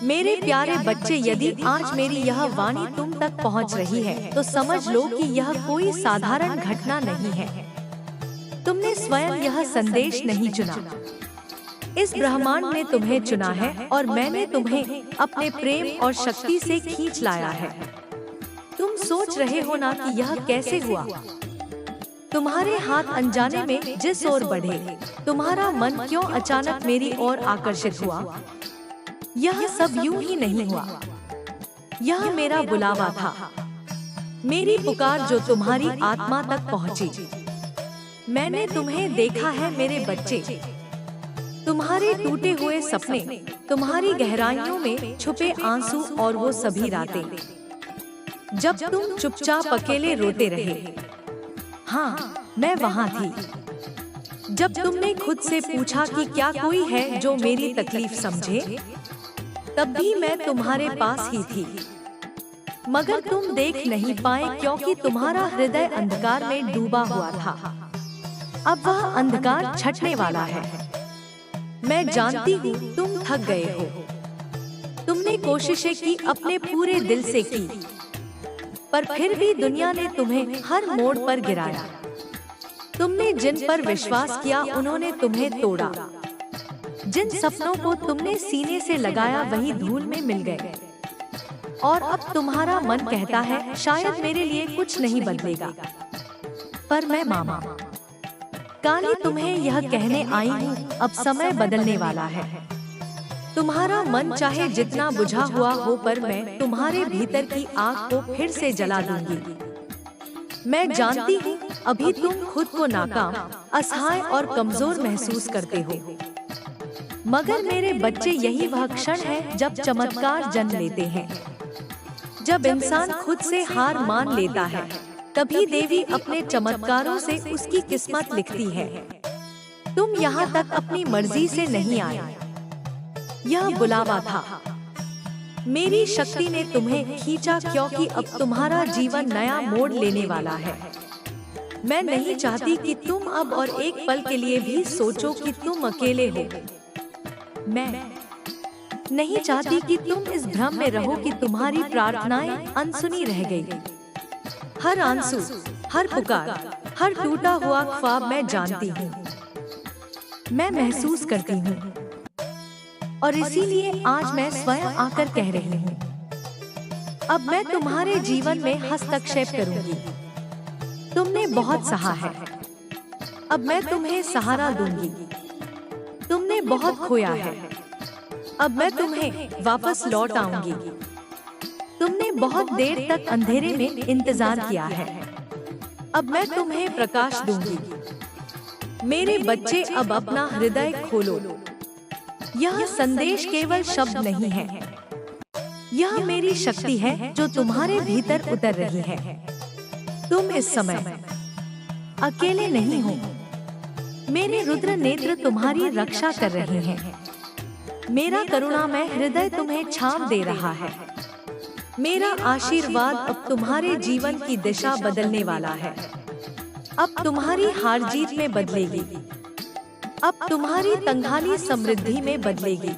मेरे प्यारे बच्चे, यदि आज मेरी यह वाणी तुम तक पहुंच रही है तो समझ लो कि यह कोई साधारण घटना नहीं है। तुमने स्वयं यह संदेश नहीं चुना, इस ब्रह्मांड ने तुम्हें चुना है और मैंने तुम्हें अपने प्रेम और शक्ति से खींच लाया है। तुम सोच रहे हो ना कि यह कैसे हुआ। तुम्हारे हाथ अनजाने में जिस ओर बढ़े, तुम्हारा मन क्यों अचानक मेरी ओर आकर्षित हुआ। यह सब यूं ही नहीं हुआ, यह मेरा बुलावा था, मेरी पुकार जो तुम्हारी आत्मा तक पहुंची। मैंने तुम्हें देखा है मेरे बच्चे, तुम्हारे टूटे हुए सपने, तुम्हारी गहराइयों में छुपे आंसू और वो सभी रातें जब तुम चुपचाप अकेले रोते रहे। हाँ, मैं वहाँ थी जब तुमने खुद से पूछा कि क्या कोई है जो मेरी तकलीफ समझे। तब भी मैं तुम्हारे पास ही थी, मगर तुम देख नहीं पाए क्योंकि तुम्हारा हृदय अंधकार में डूबा हुआ था। अब वह अंधकार छटने वाला है। मैं जानती हूँ तुम थक गए हो, तुमने कोशिशें की, अपने पूरे दिल से की, पर फिर भी दुनिया ने तुम्हें हर मोड़ पर गिराया। तुमने जिन पर विश्वास किया उन्होंने तुम्हें तोड़ा, जिन सपनों को तुमने सीने से लगाया वही धूल में मिल गए। और अब तुम्हारा मन कहता है शायद मेरे लिए कुछ नहीं बदलेगा। पर मैं मामा काली तुम्हें यह कहने आई हूँ, अब समय बदलने वाला है। तुम्हारा मन चाहे जितना बुझा हुआ हो, पर मैं तुम्हारे भीतर की आग को फिर से जला दूंगी। मैं जानती हूँ अभी तुम खुद को नाकाम, असहाय और कमजोर महसूस करते हो, मगर मेरे बच्चे यही वह क्षण है जब चमत्कार जन्म लेते हैं। जब इंसान खुद से हार मान लेता है, तभी देवी अपने चमत्कारों से उसकी किस्मत लिखती है। तुम यहाँ तक अपनी मर्जी से नहीं आए, यह बुलावा था। मेरी शक्ति ने तुम्हें खींचा क्योंकि अब तुम्हारा जीवन नया मोड़ लेने वाला है। मैं नहीं चाहती कि तुम अब और एक पल के लिए भी सोचो कि तुम अकेले हो। मैं नहीं चाहती कि तुम इस भ्रम में रहो कि तुम्हारी प्रार्थनाएं अनसुनी रह गई। हर आंसू, हर पुकार, हर टूटा हुआ ख्वाब मैं जानती हूँ, मैं महसूस करती हूँ, और इसीलिए आज मैं स्वयं आकर कह रही हूँ, अब मैं तुम्हारे जीवन में हस्तक्षेप करूंगी। तुमने बहुत सहा है, अब मैं तुम्हें सहारा दूंगी। तुमने बहुत खोया है, अब मैं तुम्हें वापस लौट आऊंगी। तुमने बहुत देर तक अंधेरे में इंतजार किया है, अब मैं तुम्हें प्रकाश दूंगी। मेरे बच्चे, अब अपना हृदय खोलो। यह संदेश केवल शब्द नहीं है, यह मेरी शक्ति है जो तुम्हारे भीतर उतर रही है। तुम इस समय अकेले नहीं हो, मेरे रुद्र नेत्र तुम्हारी रक्षा कर रहे हैं। मेरा करुणामय हृदय तुम्हें छाप दे रहा है। मेरा आशीर्वाद अब तुम्हारे जीवन की दिशा बदलने वाला है। अब तुम्हारी हार जीत में बदलेगी, अब तुम्हारी तंगहाली समृद्धि में बदलेगी।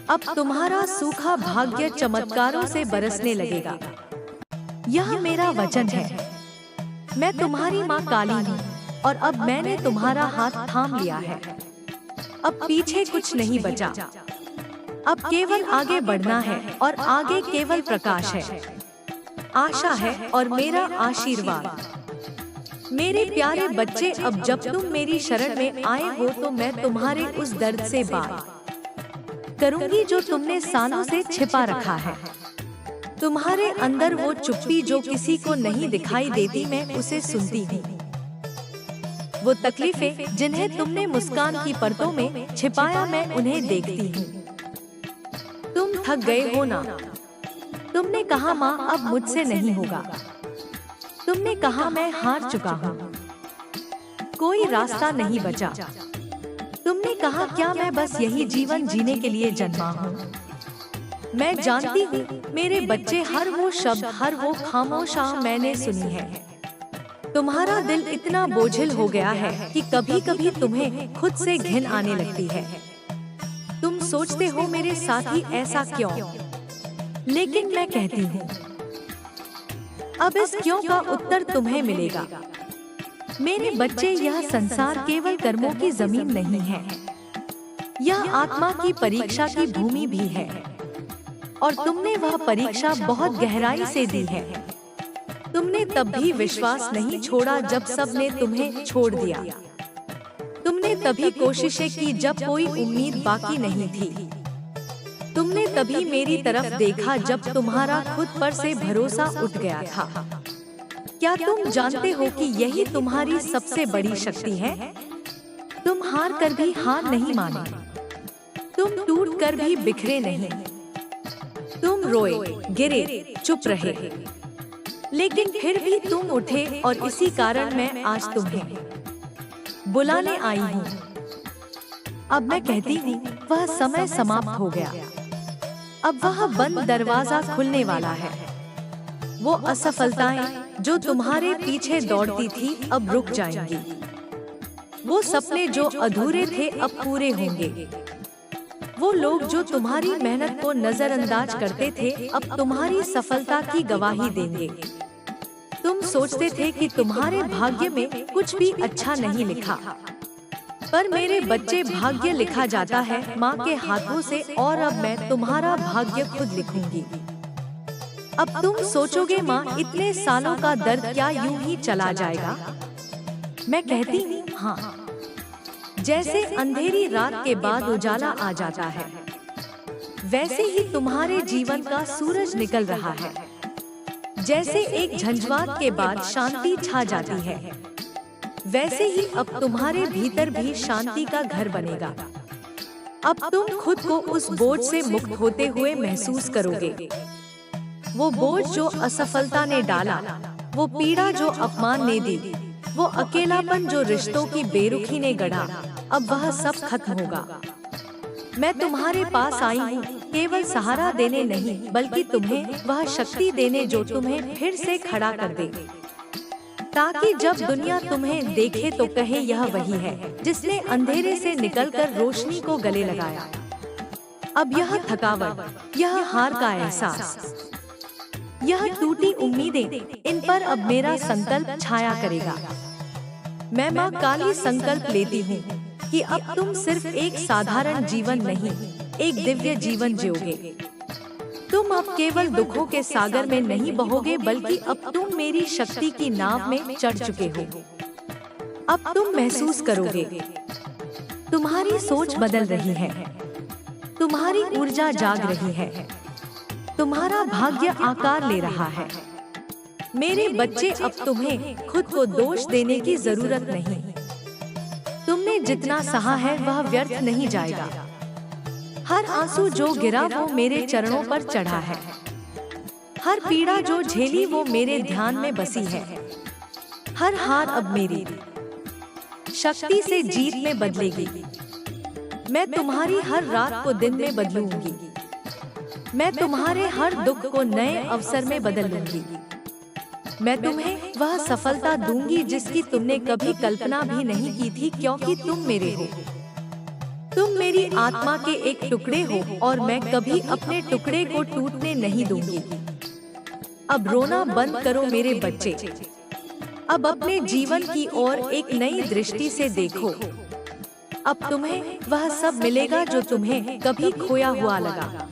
अब तुम्हारा सूखा भाग्य चमत्कारों से बरसने लगेगा। यह मेरा वचन है। मैं तुम्हारी माँ काली हूँ और अब मैंने तुम्हारा हाथ थाम लिया है। अब पीछे कुछ नहीं बचा, अब केवल आगे बढ़ना है, और आगे केवल प्रकाश है, आशा है और मेरा आशीर्वाद। मेरे प्यारे बच्चे, अब जब तुम मेरी शरण में आए हो तो मैं तुम्हारे उस दर्द से बात करूंगी जो तुमने सालों से छिपा रखा है। तुम्हारे अंदर वो चुप्पी जो किसी को नहीं दिखाई देती, मैं उसे सुनती हूँ। वो तकलीफें जिन्हें तुमने मुस्कान की परतों में छिपाया, मैं उन्हें देखती हूँ। तुम थक गए हो ना? तुमने कहा माँ अब मुझसे नहीं होगा। तुमने कहा मैं हार चुका हूँ, कोई रास्ता नहीं बचा। तुमने कहा क्या मैं बस यही जीवन जीने के लिए जन्मा हूँ? मैं जानती हूँ मेरे बच्चे, हर वो शब्द, हर वो खामोश आह मैंने सुनी है। तुम्हारा दिल इतना बोझिल हो गया है कि कभी कभी तुम्हें खुद से घिन आने लगती है। तुम सोचते हो मेरे साथ ही ऐसा क्यों? लेकिन मैं कहती हूँ, अब इस क्यों का उत्तर तुम्हें मिलेगा। मेरे बच्चे, यह संसार केवल कर्मों की जमीन नहीं है, यह आत्मा की परीक्षा की भूमि भी है, और तुमने वह परीक्षा बहुत गहराई से दी है। तुमने तब भी विश्वास नहीं छोड़ा जब सबने तुम्हें छोड़ दिया। तुमने तभी कोशिशें की जब कोई उम्मीद बाकी नहीं थी। तुमने तभी मेरी तरफ देखा जब तुम्हारा खुद पर से भरोसा उठ गया था। क्या तुम जानते हो कि यही तुम्हारी सबसे बड़ी शक्ति है? तुम हार कर भी हार नहीं माने, तुम टूट कर भी बिखरे नहीं, तुम रोए, गिरे, चुप रहे, लेकिन फिर भी तुम उठे, और इसी कारण मैं आज तुम्हें बुलाने आई हूँ। अब मैं कहती हूँ, वह समय समाप्त हो गया। अब वह बंद दरवाजा खुलने वाला है। वो असफलताएं जो तुम्हारे पीछे दौड़ती थी अब रुक जाएंगी। वो सपने जो अधूरे थे अब पूरे होंगे। वो लोग जो तुम्हारी मेहनत को नजरअंदाज करते थे अब तुम्हारी सफलता की गवाही देंगे। तुम सोचते थे कि तुम्हारे भाग्य में कुछ भी अच्छा नहीं लिखा, पर मेरे बच्चे, भाग्य लिखा जाता है माँ के हाथों से, और अब मैं तुम्हारा भाग्य खुद लिखूंगी। अब तुम सोचोगे, माँ इतने सालों का दर्द क्या यूं ही चला जाएगा? मैं कहती हूँ, हाँ, जैसे अंधेरी रात के बाद उजाला आ जाता है, वैसे ही तुम्हारे जीवन का सूरज निकल रहा है। जैसे एक झंझावात के बाद शांति छा जाती है, वैसे ही अब तुम्हारे भीतर भी शांति का घर बनेगा। अब तुम खुद को उस बोझ से मुक्त होते हुए महसूस करोगे। वो बोझ जो असफलता ने डाला, वो पीड़ा जो अपमान ने दी, वो अकेलापन जो रिश्तों की बेरुखी ने गढ़ा, अब वह सब खत्म होगा। मैं तुम्हारे पास आई हूँ केवल सहारा देने नहीं, बल्कि तुम्हें वह शक्ति देने जो तुम्हें फिर से खड़ा कर दे, ताकि जब दुनिया तुम्हें देखे तो कहे, यह वही है जिसने अंधेरे से निकलकर रोशनी को गले लगाया। अब यह थकावट, यह हार का एहसास, यह टूटी उम्मीदें, इन पर अब मेरा संकल्प छाया करेगा। मैं माँ काली संकल्प लेती हूँ कि अब तुम सिर्फ एक साधारण जीवन नहीं, एक दिव्य जीवन जियोगे। तुम अब केवल दुखों के सागर में नहीं बहोगे, बल्कि अब तुम मेरी शक्ति की नाव में चढ़ चुके हो। अब तुम महसूस करोगे, तुम्हारी सोच बदल रही है, तुम्हारी ऊर्जा जाग रही है, तुम्हारा भाग्य आकार ले रहा है। मेरे बच्चे, अब तुम्हें खुद को दोष देने की जरूरत नहीं। तुमने जितना सहा है वह व्यर्थ नहीं जाएगा। हर आंसू जो गिरा वो मेरे चरणों पर चढ़ा है, हर पीड़ा जो झेली वो मेरे ध्यान में बसी है। हर हार अब मेरी शक्ति से जीत में बदलेगी। मैं तुम्हारी हर रात को दिन में बदलूंगी, मैं तुम्हारे हर दुख को नए अवसर में बदल लूंगी। मैं तुम्हें वह सफलता दूंगी जिसकी तुमने कभी कल्पना भी नहीं की थी, क्योंकि तुम मेरे हो। तुम मेरी आत्मा के एक टुकड़े हो, और मैं कभी अपने टुकड़े को टूटने नहीं दूंगी। अब रोना बंद करो मेरे बच्चे, अब अपने जीवन की ओर एक नई दृष्टि से देखो। अब तुम्हें वह सब मिलेगा जो तुम्हें कभी खोया हुआ लगा।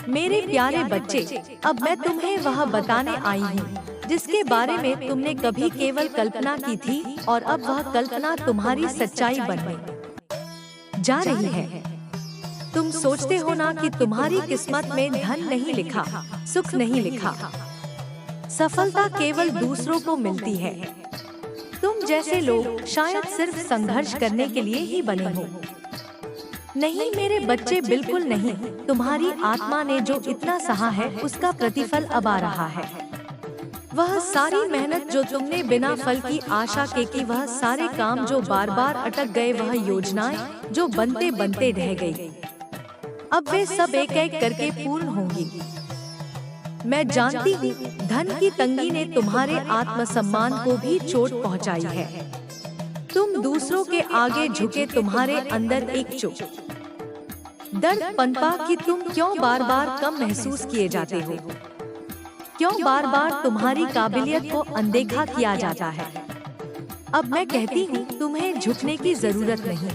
मेरे प्यारे बच्चे, अब मैं तुम्हें वह बताने आई हूँ जिसके बारे में तुमने कभी केवल कल्पना की थी, और अब वह कल्पना तुम्हारी सच्चाई बनने जा रही है। तुम सोचते हो ना कि तुम्हारी किस्मत में धन नहीं लिखा, सुख नहीं लिखा, सफलता केवल दूसरों को मिलती है। तुम जैसे लोग शायद सिर्फ संघर्ष करने के लिए ही बने हो। नहीं मेरे बच्चे, बिल्कुल नहीं। तुम्हारी आत्मा ने जो इतना सहा है उसका प्रतिफल अब आ रहा है। वह सारी मेहनत जो तुमने बिना फल की आशा के की, वह सारे काम जो बार बार अटक गए, वह योजनाएं जो बनते बनते ढह गई, अब वे सब एक एक करके पूर्ण होंगी। मैं जानती हूँ धन की तंगी ने तुम्हारे आत्मसम्मान को भी चोट पहुँचाई है। तुम दूसरों के आगे झुके, तुम्हारे अंदर एक चुप दर्द पनपा कि तुम क्यों बार बार कम महसूस किए जाते हो, क्यों बार बार तुम्हारी काबिलियत को अनदेखा किया जाता है। अब मैं कहती हूँ तुम्हें झुकने की जरूरत नहीं।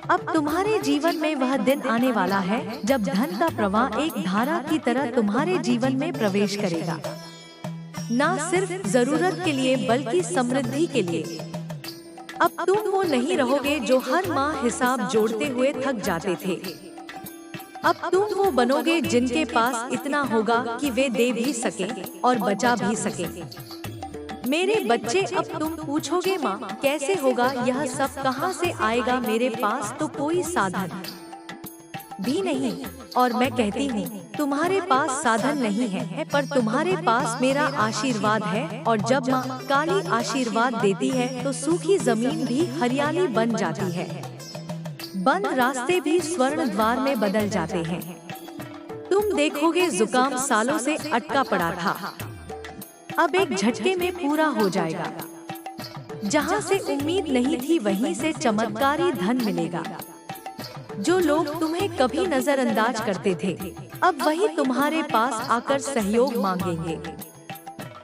अब तुम्हारे जीवन में वह दिन आने वाला है जब धन का प्रवाह एक धारा की तरह तुम्हारे जीवन में प्रवेश करेगा, ना सिर्फ जरूरत के लिए बल्कि समृद्धि के लिए। अब तुम वो नहीं रहोगे जो हर माह हिसाब जोड़ते हुए थक जाते थे। अब तुम वो बनोगे जिनके पास इतना होगा कि वे दे भी सके और बचा भी सके। मेरे बच्चे, अब तुम पूछोगे माँ कैसे होगा यह सब, कहाँ से आएगा, मेरे पास तो कोई साधन भी नहीं। और मैं कहती हूँ तुम्हारे पास साधन नहीं है, पर तुम्हारे पास मेरा आशीर्वाद है। और जब माँ काली आशीर्वाद देती है तो सूखी जमीन भी हरियाली बन जाती है, बंद रास्ते भी स्वर्ण द्वार में बदल जाते हैं। तुम देखोगे जुकाम सालों से अटका पड़ा था, अब एक झटके में पूरा हो जाएगा। जहाँ से उम्मीद नहीं थी वहीं से चमत्कारी धन मिलेगा। जो लोग तुम्हें कभी नजरअंदाज करते थे, अब वही तुम्हारे पास आकर सहयोग मांगेंगे।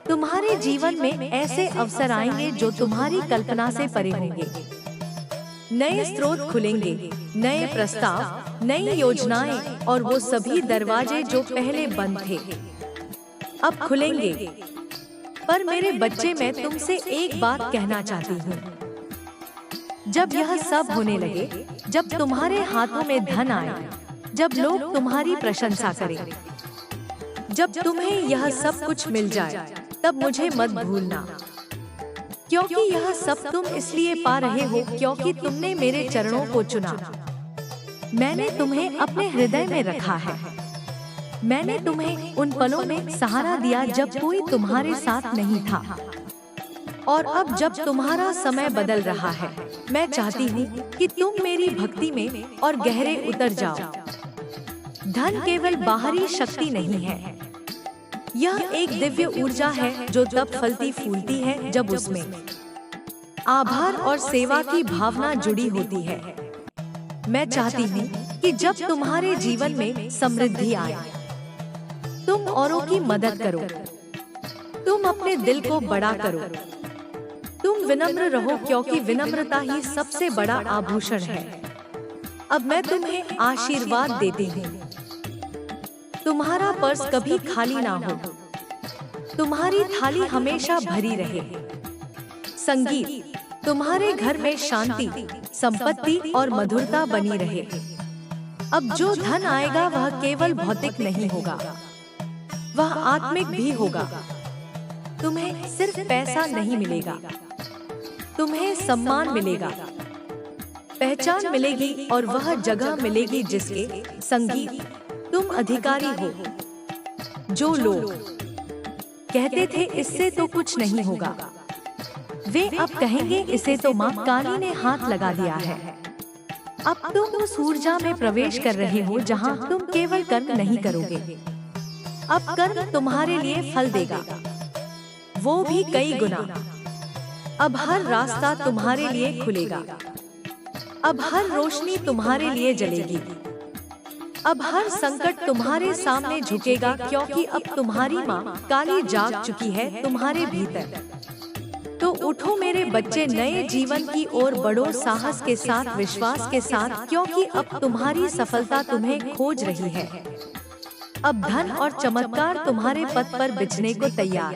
तुम्हारे जीवन में ऐसे अवसर आएंगे जो तुम्हारी कल्पना से परे होंगे। नए स्रोत खुलेंगे, नए प्रस्ताव, नई योजनाएं, और वो सभी दरवाजे जो पहले बंद थे अब खुलेंगे। पर मेरे बच्चे, मैं तुमसे एक बात कहना चाहती हूँ। जब यह सब होने लगे, जब तुम्हारे हाथों में धन आए, जब लोग तुम्हारी प्रशंसा करें, जब तुम्हें यह सब कुछ मिल जाए, तब मुझे मत भूलना, क्योंकि यह सब तुम इसलिए पा रहे हो क्योंकि तुमने मेरे चरणों को चुना। मैंने तुम्हें अपने हृदय में रखा है। मैंने तुम्हें उन पलों में सहारा दिया जब कोई तुम्हारे साथ नहीं था। और अब जब तुम्हारा समय बदल रहा है, मैं चाहती हूँ कि तुम मेरी भक्ति में और गहरे उतर जाओ। धन केवल बाहरी शक्ति नहीं है, यह एक दिव्य ऊर्जा है जो तब फलती फूलती है जब उसमें आभार और सेवा की भावना जुड़ी होती है। मैं चाहती हूँ कि जब तुम्हारे जीवन में समृद्धि आए, तुम औरों की मदद करो, तुम अपने दिल को बड़ा करो, तुम विनम्र रहो क्योंकि विनम्रता ही सबसे बड़ा आभूषण है। अब मैं तुम्हें आशीर्वाद देती हूँ। तुम्हारा पर्स कभी खाली ना हो, तुम्हारी थाली हमेशा भरी रहे। संगीत, तुम्हारे घर में शांति, संपत्ति और मधुरता बनी रहे। अब जो धन आएगा वह केवल भौतिक नहीं होगा, वह आत्मिक भी होगा। तुम्हें सिर्फ पैसा नहीं मिलेगा, तुम्हें सम्मान मिलेगा, पहचान मिलेगी और वह जगह मिलेगी जिसके संगीत तुम अधिकारी हो। जो लोग कहते थे इससे तो कुछ नहीं होगा, वे अब कहेंगे इसे तो माँ काली ने हाथ लगा दिया है। अब तुम उस ऊर्जा में प्रवेश कर रहे हो जहाँ तुम केवल कर्म नहीं करोगे, अब कर्म तुम्हारे लिए फल देगा, वो भी कई गुना। अब हर रास्ता तुम्हारे लिए खुलेगा, अब हर रोशनी तुम्हारे लिए जलेगी, अब हर संकट तुम्हारे सामने झुकेगा क्योंकि अब तुम्हारी माँ काली जाग चुकी है तुम्हारे भीतर। तो उठो मेरे बच्चे, नए जीवन की ओर बढ़ो साहस के साथ, विश्वास के साथ, क्योंकि अब तुम्हारी सफलता तुम्हें खोज रही है। अब धन और चमत्कार तुम्हारे पथ पर बिछने को तैयार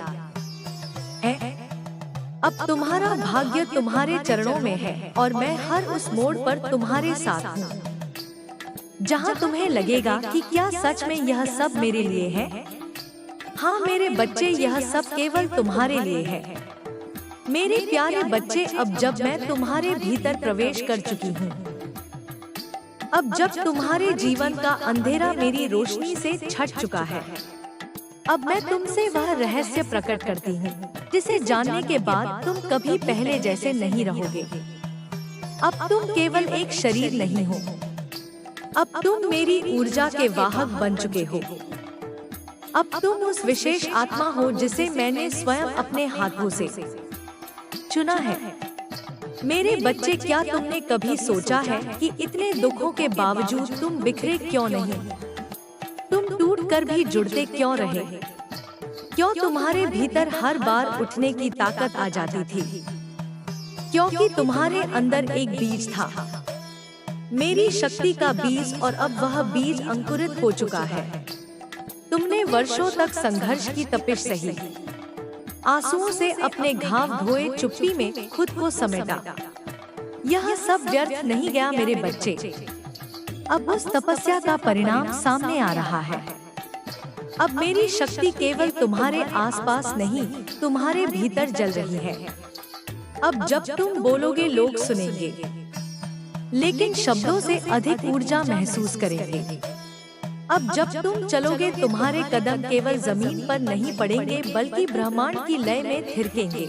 है। अब तुम्हारा भाग्य तुम्हारे चरणों में है और मैं हर उस मोड़ पर तुम्हारे साथ हूँ जहाँ तुम्हें लगेगा कि क्या सच में यह सब मेरे लिए है। हाँ मेरे बच्चे, यह सब केवल तुम्हारे लिए है। मेरे प्यारे बच्चे, अब जब मैं तुम्हारे भीतर प्रवेश कर चुकी हूँ, अब जब तुम्हारे जीवन का अंधेरा मेरी रोशनी से छट चुका है, अब मैं तुमसे वह रहस्य प्रकट करती हूँ जिसे जानने के बाद तुम कभी पहले जैसे नहीं रहोगे। अब तुम केवल एक शरीर नहीं हो, अब तुम मेरी ऊर्जा के वाहक बन चुके हो। अब तुम उस विशेष आत्मा हो जिसे मैंने स्वयं अपने हाथों से चुना है। मेरे बच्चे, क्या तुमने कभी सोचा है कि इतने दुखों के बावजूद तुम बिखरे क्यों नहीं? तुम टूट कर भी जुड़ते क्यों रहे? क्यों तुम्हारे भीतर हर बार उठने की ताकत आ जाती थी? क्योंकि तुम्हारे अंदर एक बीज था, मेरी शक्ति का बीज, और अब वह बीज अंकुरित हो चुका है। तुमने वर्षों तक संघर्ष की तपिश सही, आंसुओं से अपने घाव धोए, चुप्पी में खुद को समेटा। यह सब व्यर्थ नहीं गया मेरे बच्चे। अब उस तपस्या का परिणाम सामने आ रहा है। अब मेरी शक्ति केवल तुम्हारे आसपास नहीं, तुम्हारे भीतर जल रही है। अब जब तुम बोलोगे लोग सुनेंगे, लेकिन शब्दों से अधिक ऊर्जा महसूस करेंगे। अब जब तुम चलोगे, तुम्हारे कदम केवल जमीन पर नहीं पड़ेंगे, बल्कि ब्रह्मांड की लय में थिरकेंगे।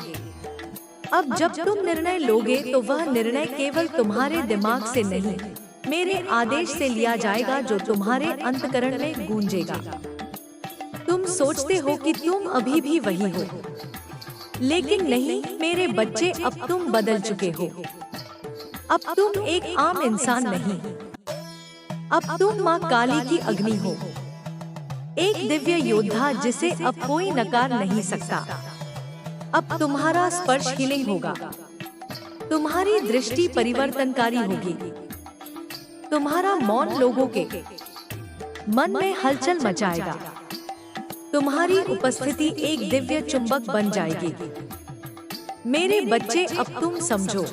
अब जब तुम निर्णय लोगे, तो वह निर्णय केवल तुम्हारे दिमाग से नहीं, मेरे आदेश से लिया जाएगा, जो तुम्हारे अंतःकरण में गूंजेगा। तुम सोचते हो कि तुम अभी भी वही हो, लेकिन नहीं मेरे बच्चे, अब तुम बदल चुके हो। अब तुम एक आम इंसान नहीं, अब तुम माँ काली की अग्नि हो, एक दिव्य योद्धा जिसे अब कोई नकार नहीं सकता। अब तुम्हारा स्पर्श हीलिंग होगा, तुम्हारी दृष्टि परिवर्तनकारी होगी, तुम्हारा मौन लोगों के मन में हलचल मचाएगा, तुम्हारी उपस्थिति एक दिव्य चुंबक बन जाएगी। मेरे बच्चे, अब तुम समझो,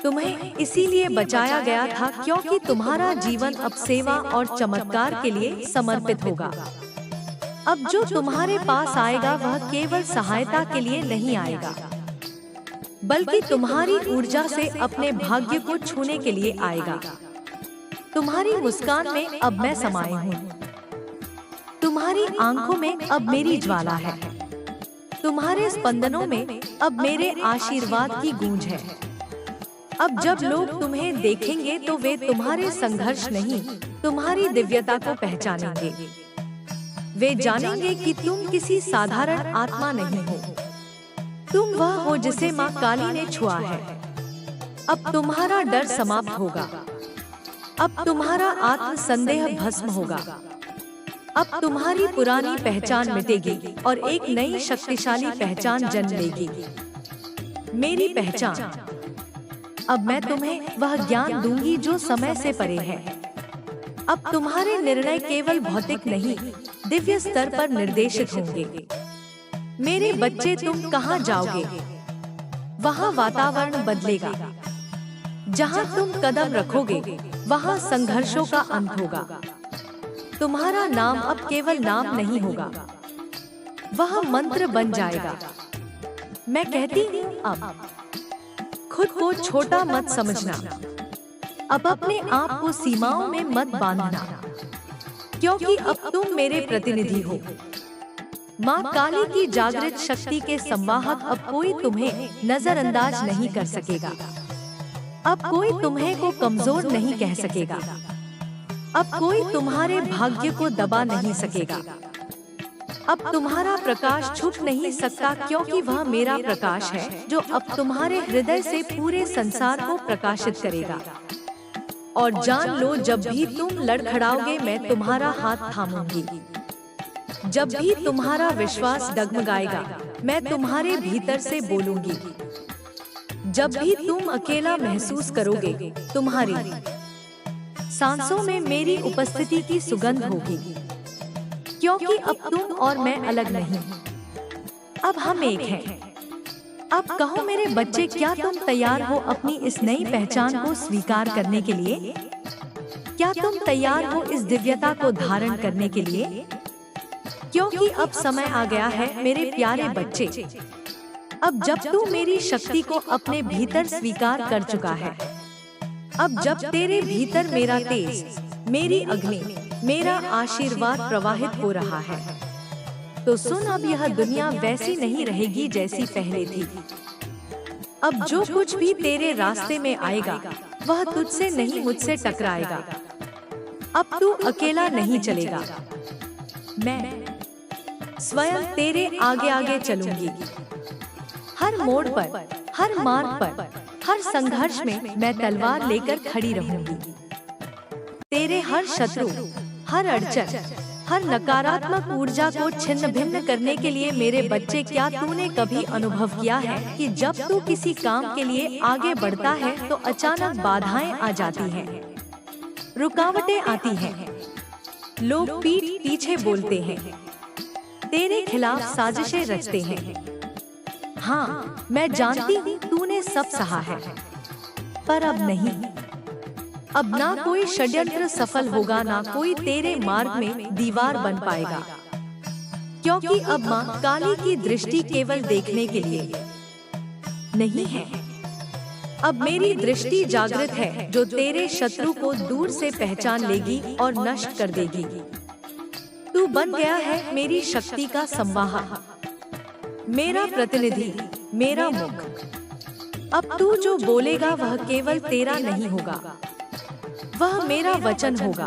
तुम्हें इसीलिए बचाया गया था क्योंकि तुम्हारा जीवन अब सेवा और चमत्कार के लिए समर्पित होगा। अब जो तुम्हारे पास आएगा, वह केवल सहायता के लिए नहीं आएगा, बल्कि तुम्हारी ऊर्जा से अपने भाग्य को छूने के लिए आएगा। तुम्हारी मुस्कान में अब मैं समाई हूँ, तुम्हारी आंखों में अब मेरी ज्वाला है, तुम्हारे स्पंदनों में अब मेरे आशीर्वाद की गूंज है। अब जब लोग तुम्हें देखेंगे, तो वे तुम्हारे संघर्ष नहीं, तुम्हारी दिव्यता को पहचानेंगे। वे जानेंगे कि तुम किसी साधारण आत्मा नहीं हो, तुम वह हो जिसे माँ काली ने छुआ है। अब तुम्हारा डर समाप्त होगा, अब तुम्हारा आत्म संदेह भस्म होगा, अब तुम्हारी पुरानी पहचान मिटेगी और एक नई शक्तिशाली पहचान जन्म लेगी। मेरी पहचान। अब मैं तुम्हें वह ज्ञान दूंगी जो समय से परे है। अब तुम्हारे निर्णय केवल भौतिक नहीं, दिव्य स्तर पर निर्देशित होंगे। मेरे बच्चे, तुम कहाँ जाओगे, वहाँ वातावरण बदलेगा। जहाँ तुम कदम रखोगे, वहाँ संघर्षों का अंत होगा। तुम्हारा नाम अब केवल नाम नहीं होगा, वह मंत्र बन जाएगा। मैं कहती हूँ, अब खुद को छोटा मत समझना, अब अपने आप को सीमाओं में मत बांधना, क्योंकि अब तुम मेरे प्रतिनिधि हो। माँ काली की जागृत शक्ति के संवाहक, अब कोई तुम्हें नजरअंदाज नहीं कर सकेगा, अब कोई तुम्हें को कमजोर नहीं कह सकेगा, अब कोई तुम्हारे भाग्य को दबा नहीं सकेगा। अब तुम्हारा प्रकाश छुप नहीं सकता, क्योंकि वह मेरा प्रकाश है जो अब तुम्हारे हृदय से पूरे संसार को प्रकाशित करेगा। और जान लो, जब भी तुम लड़खड़ाओगे, मैं तुम्हारा हाथ थामूंगी। जब भी तुम्हारा विश्वास डगमगाएगा, मैं तुम्हारे भीतर से बोलूंगी। जब भी तुम अकेला महसूस करोगे, तुम्हारी सांसों में मेरी उपस्थिति की सुगंध होगी, क्योंकि अब तुम और मैं अलग नहीं, अब हम एक हैं। अब कहो मेरे बच्चे, क्या तुम तैयार हो अपनी इस नई पहचान को स्वीकार करने के लिए? क्या तुम तैयार हो इस दिव्यता को धारण करने के लिए? क्योंकि अब समय आ गया है मेरे प्यारे बच्चे। अब जब तू मेरी शक्ति को अपने भीतर स्वीकार कर चुका है, अब जब तेरे भीतर मेरा तेज, मेरी अग्नि, मेरा आशीर्वाद प्रवाहित हो रहा है, तो सुन, अब यह दुनिया वैसी नहीं रहेगी जैसी पहले थी। अब जो कुछ भी तेरे रास्ते में आएगा, वह तुझसे नहीं, मुझसे टकराएगा। अब तू अकेला नहीं चलेगा, मैं स्वयं तेरे आगे आगे चलूंगी। हर मोड़ पर, हर मार्ग पर हर संघर्ष में मैं तलवार लेकर खड़ी रहूंगी। तेरे हर शत्रु, हर अड़चन, हर नकारात्मक ऊर्जा को छिन्न भिन्न करने के लिए मेरे बच्चे, क्या तूने कभी अनुभव किया है कि जब तू किसी काम के लिए आगे बढ़ता है तो अचानक बाधाएं आ जाती हैं, रुकावटें आती हैं, लोग पीठ पीछे बोलते हैं, तेरे खिलाफ साजिशें रचते हैं। हाँ, मैं जानती हूँ तूने सब सहा है, पर अब नहीं। अब ना कोई षड्यंत्र सफल होगा, ना कोई तेरे मार्ग में दीवार बन पाएगा, क्योंकि अब माँ काली की दृष्टि केवल देखने के लिए नहीं है। अब मेरी दृष्टि जागृत है, जो तेरे शत्रु को दूर से पहचान लेगी और नष्ट कर देगी। तू बन गया है मेरी शक्ति का संवाहक, मेरा प्रतिनिधि, मेरा मुख। अब तू जो बोलेगा वह केवल तेरा नहीं होगा, वह मेरा वचन होगा।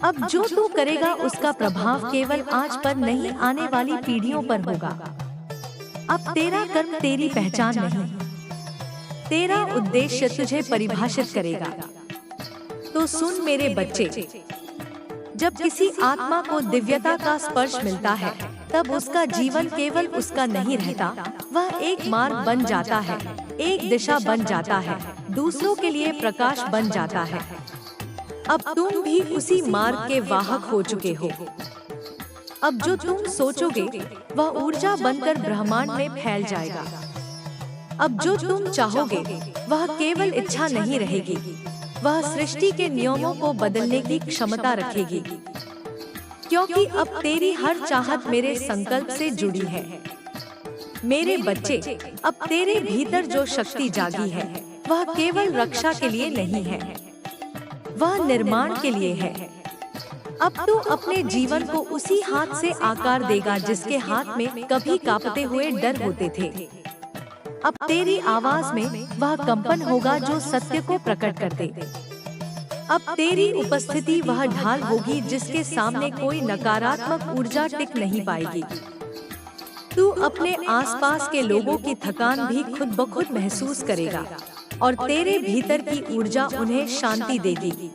अब जो तू करेगा उसका प्रभाव केवल आज पर नहीं, आने वाली पीढ़ियों पर होगा। अब तेरा कर्म तेरी पहचान नहीं, तेरा उद्देश्य तुझे परिभाषित करेगा। तो सुन मेरे बच्चे, जब किसी आत्मा को दिव्यता का स्पर्श मिलता है तब उसका जीवन केवल उसका नहीं रहता, वह एक मार्ग बन जाता है, एक दिशा बन जाता है, दूसरों के लिए प्रकाश बन जाता है। अब तुम भी उसी मार्ग के वाहक हो चुके हो। अब जो तुम सोचोगे वह ऊर्जा बनकर ब्रह्मांड में फैल जाएगा। अब जो तुम चाहोगे वह केवल इच्छा नहीं रहेगी, वह सृष्टि के नियमों को बदलने की क्षमता रखेगी, क्योंकि अब तेरी हर चाहत मेरे संकल्प से जुड़ी है। मेरे बच्चे, अब तेरे भीतर जो शक्ति जागी है वह केवल रक्षा के लिए नहीं है, वह निर्माण के लिए है। अब तू अपने जीवन को उसी हाथ से आकार देगा जिसके हाथ में कभी कांपते हुए डर होते थे। अब तेरी आवाज में वह कंपन होगा जो सत्य को प्रकट कर दे। अब तेरी उपस्थिति वह ढाल होगी जिसके सामने कोई नकारात्मक ऊर्जा टिक नहीं पाएगी। तू अपने आसपास के लोगों की थकान भी खुद ब खुद महसूस करेगा और तेरे भीतर की ऊर्जा उन्हें शांति देगी।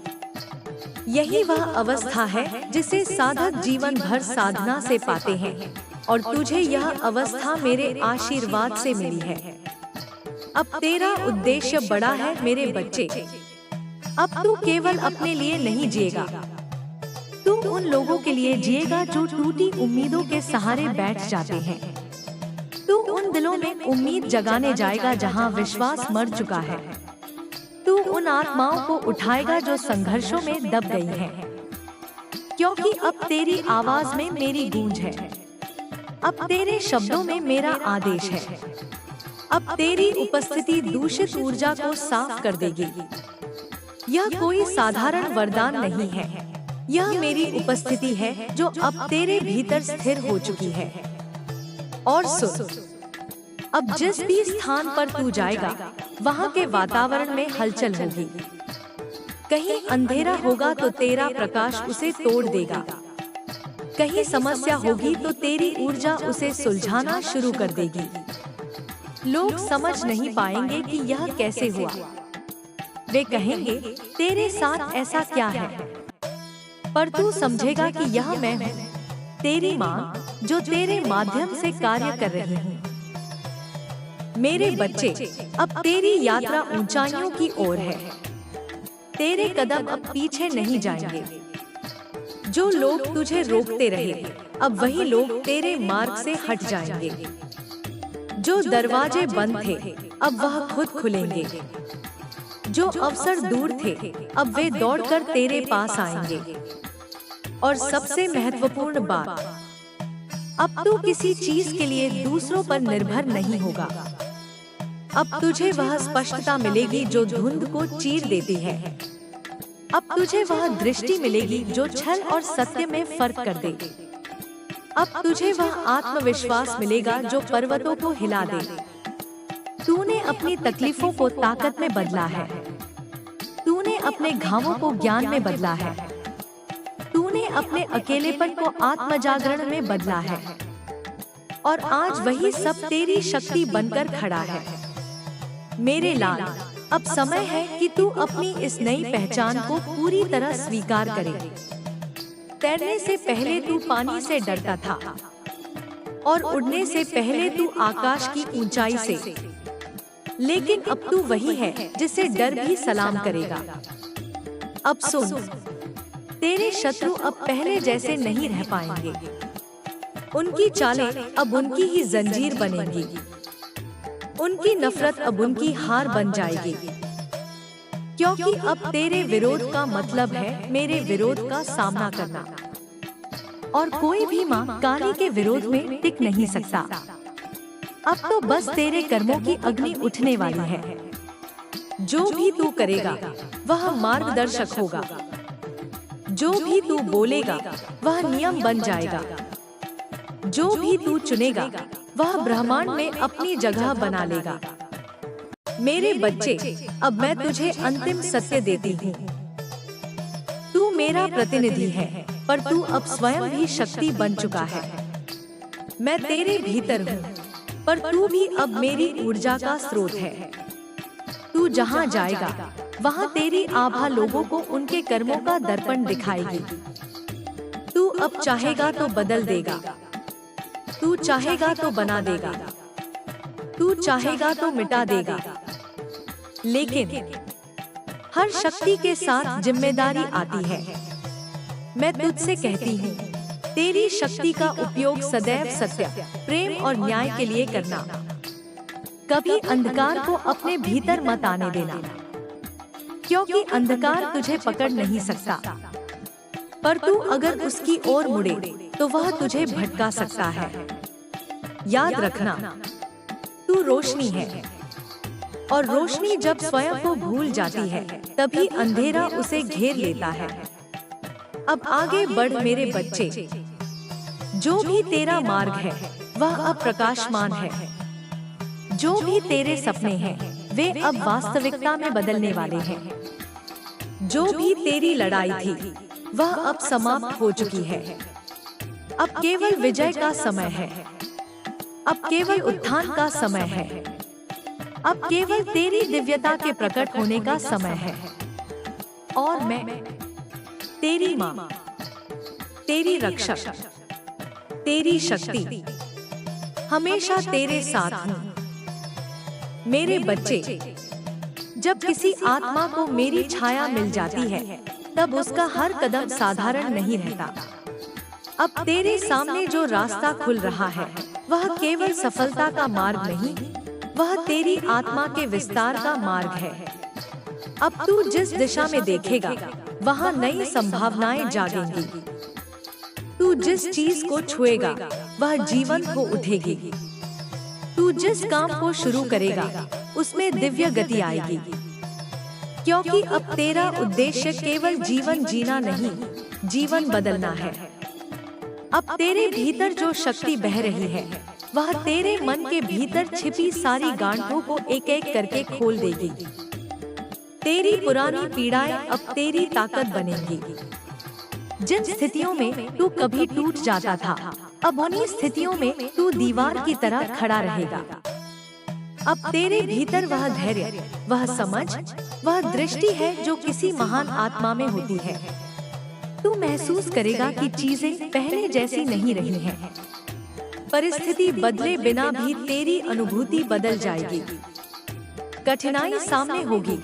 यही वह अवस्था है जिसे साधक जीवन भर साधना से पाते हैं, और तुझे यह अवस्था मेरे आशीर्वाद से मिली है। अब तेरा उद्देश्य बड़ा है मेरे बच्चे। अब तू केवल अपने लिए नहीं जिएगा, तू उन लोगों के लिए जिएगा जो टूटी उम्मीदों के सहारे बैठ जाते हैं। तू उन दिलों में उम्मीद जगाने जाएगा जहां विश्वास मर चुका है। तू उन आत्माओं को उठाएगा जो संघर्षों में दब गई हैं, क्योंकि अब तेरी आवाज में मेरी गूंज है, अब तेरे शब्दों में मेरा आदेश है। अब तेरी उपस्थिति दूषित ऊर्जा को साफ कर देगी। यह कोई साधारण वरदान नहीं है, यह मेरी उपस्थिति है जो अब तेरे भीतर स्थिर हो चुकी है। और सुन, अब जिस भी स्थान पर तू जाएगा वहाँ के वातावरण में हलचल होगी। कहीं अंधेरा होगा तो तेरा प्रकाश उसे तोड़ देगा, कहीं समस्या होगी तो तेरी ऊर्जा उसे सुलझाना शुरू कर देगी। लोग समझ नहीं पाएंगे कि यह कैसे हुआ। वे कहेंगे तेरे साथ ऐसा क्या है, पर तू समझेगा कि यह मैं हूँ, तेरी माँ, जो तेरे माध्यम से कार्य कर रही हूँ। मेरे बच्चे, अब तेरी यात्रा ऊंचाइयों की ओर है। तेरे कदम अब पीछे नहीं जाएंगे। जो लोग तुझे रोकते रहे, अब वही लोग तेरे मार्ग से हट जाएंगे। जो दरवाजे बंद थे, अब वह खुद खुलेंगे। जो अवसर दूर थे, अब वे दौड़कर तेरे पास आएंगे। और सबसे महत्वपूर्ण बात, अब तू किसी चीज के लिए दूसरों पर निर्भर नहीं होगा। अब तुझे वह स्पष्टता मिलेगी जो धुंध को चीर देती है। अब तुझे वह दृष्टि मिलेगी जो छल और सत्य में फर्क कर दे। अब तुझे वह आत्मविश्वास मिलेगा जो पर्वतों को हिला दे। तूने अपनी तकलीफों को ताकत में बदला है। तूने अपने घावों को ज्ञान में बदला है। तूने अपने अकेलेपन को आत्मजागरण में बदला है। और आज वही सब तेरी शक्ति बनकर खड़ा है। मेरे लाल, अब समय है कि तू अपनी इस नई पहचान को पूरी तरह स्वीकार करे। तैरने से पहले तू पानी से डरता था और उड़ने से पहले तू आकाश की ऊंचाई से, लेकिन अब तू वही है जिसे डर भी सलाम करेगा। अब सुन, तेरे शत्रु अब पहले जैसे नहीं रह पाएंगे। उनकी चालें अब उनकी ही जंजीर बनेंगी। उनकी नफरत अब उनकी हार बन जाएगी, क्योंकि अब तेरे विरोध का मतलब है मेरे विरोध का सामना करना। और कोई भी माँ काली के विरोध में टिक नहीं सकता। अब तो बस तेरे कर्मों की अग्नि उठने वाली है। जो भी तू करेगा वह मार्गदर्शक होगा। जो भी तू बोलेगा वह नियम बन जाएगा। जो भी तू चुनेगा वह ब्रह्मांड में अपनी जगह बना लेगा। मेरे बच्चे, अब मैं तुझे अंतिम सत्य देती हूँ। तू मेरा प्रतिनिधि है, पर तू अब स्वयं भी शक्ति बन चुका है। मैं तेरे भीतर हूँ, पर तू भी अब मेरी ऊर्जा का स्रोत है। तू जहाँ जाएगा वहाँ तेरी आभा लोगों को उनके कर्मों का दर्पण दिखाएगी। तू अब चाहेगा तो बदल देगा, तू चाहेगा तो बना देगा, तू चाहेगा तो मिटा देगा। लेकिन हर शक्ति के साथ जिम्मेदारी आती है। मैं तुझसे कहती हूँ, तेरी शक्ति का उपयोग सदैव सत्य, प्रेम और न्याय के लिए करना। कभी अंधकार को अपने भीतर मत आने देना, क्योंकि अंधकार तुझे पकड़ नहीं सकता। पर तू अगर उसकी ओर मुड़े तो वह तुझे भटका सकता है। याद रखना, तू रोशनी है, और रोशनी जब स्वयं को भूल जाती है तभी अंधेरा उसे घेर लेता है। अब आगे बढ़ मेरे बच्चे। जो भी तेरा मार्ग है वह अब प्रकाशमान है। जो भी तेरे सपने हैं वे अब वास्तविकता में बदलने वाले हैं। जो भी तेरी लड़ाई थी वह अब समाप्त हो चुकी है। अब केवल विजय का समय है। अब केवल उत्थान का समय है। अब केवल तेरी दिव्यता के प्रकट होने का समय है। और मैं तेरी माँ, तेरी रक्षक, तेरी शक्ति, हमेशा तेरे साथ हूँ। मेरे बच्चे, जब किसी आत्मा को मेरी छाया मिल जाती है तब उसका हर कदम साधारण नहीं रहता। अब तेरे सामने जो रास्ता खुल रहा है वह केवल सफलता का मार्ग नहीं, वह तेरी आत्मा के विस्तार का मार्ग है। अब तू जिस दिशा में देखेगा वहाँ नई संभावनाएं जागेंगी। तू जिस चीज को छुएगा वह जीवंत हो उठेगी। तू जिस काम को शुरू करेगा उसमें दिव्य गति आएगी, क्योंकि अब तेरा उद्देश्य केवल जीवन जीना नहीं, जीवन बदलना है। अब तेरे भीतर जो शक्ति बह रही है वह तेरे मन के भीतर छिपी सारी गांठों को एक एक करके खोल देगी। तेरी पुरानी पीड़ाएं अब तेरी ताकत बनेंगी। जिन स्थितियों में तू कभी टूट जाता था, अब उन्हीं स्थितियों में तू दीवार की तरह खड़ा रहेगा। अब तेरे भीतर वह धैर्य, वह समझ, वह दृष्टि है जो किसी महान आत्मा में होती है। तू महसूस करेगा कि चीजें पहले जैसी नहीं रही हैं। परिस्थिति बदले बिना भी तेरी अनुभूति बदल जाएगी। कठिनाई सामने होगी,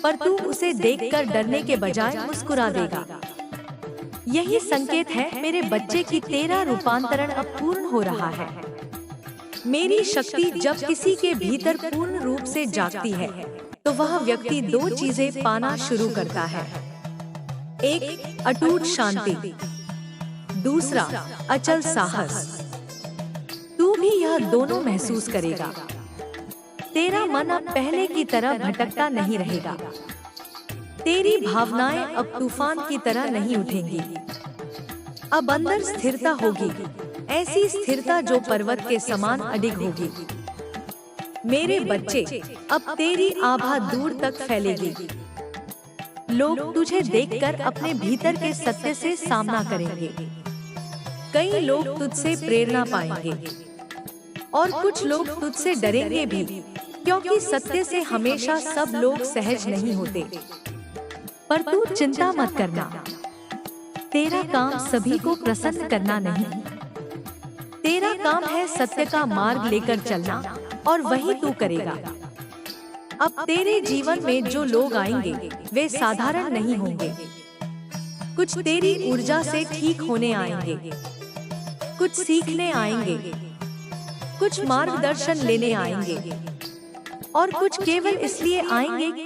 पर तू उसे देखकर डरने के बजाय मुस्कुरा देगा। यही संकेत है मेरे बच्चे की तेरा रूपांतरण अब पूर्ण हो रहा है। मेरी शक्ति जब किसी के भीतर पूर्ण रूप से जागती है तो वह व्यक्ति दो चीजें पाना शुरू करता है। एक, अटूट शांति, दूसरा, अचल साहस। तू भी यह दोनों महसूस करेगा। तेरा मन अब पहले की तरह भटकता नहीं रहेगा। तेरी भावनाएं अब तूफान की तरह नहीं उठेंगी। अब अंदर स्थिरता होगी, ऐसी स्थिरता जो पर्वत के समान अडिग होगी। मेरे बच्चे, अब तेरी आभा दूर तक फैलेगी। लोग तुझे देखकर अपने भीतर के सत्य से सामना करेंगे। कई लोग तुझसे प्रेरणा पाएंगे और कुछ लोग तुझसे डरेंगे भी, क्योंकि सत्य से हमेशा सब लोग सहज नहीं होते। पर तू चिंता मत करना, तेरा काम सभी को प्रसन्न करना नहीं। तेरा काम है सत्य का मार्ग लेकर चलना, और वही तू करेगा। अब तेरे जीवन में जो लोग आएंगे वे साधारण नहीं होंगे। कुछ तेरी ऊर्जा से ठीक होने आएंगे, कुछ सीखने आएंगे, कुछ मार्गदर्शन लेने आएंगे, और कुछ केवल इसलिए आएंगे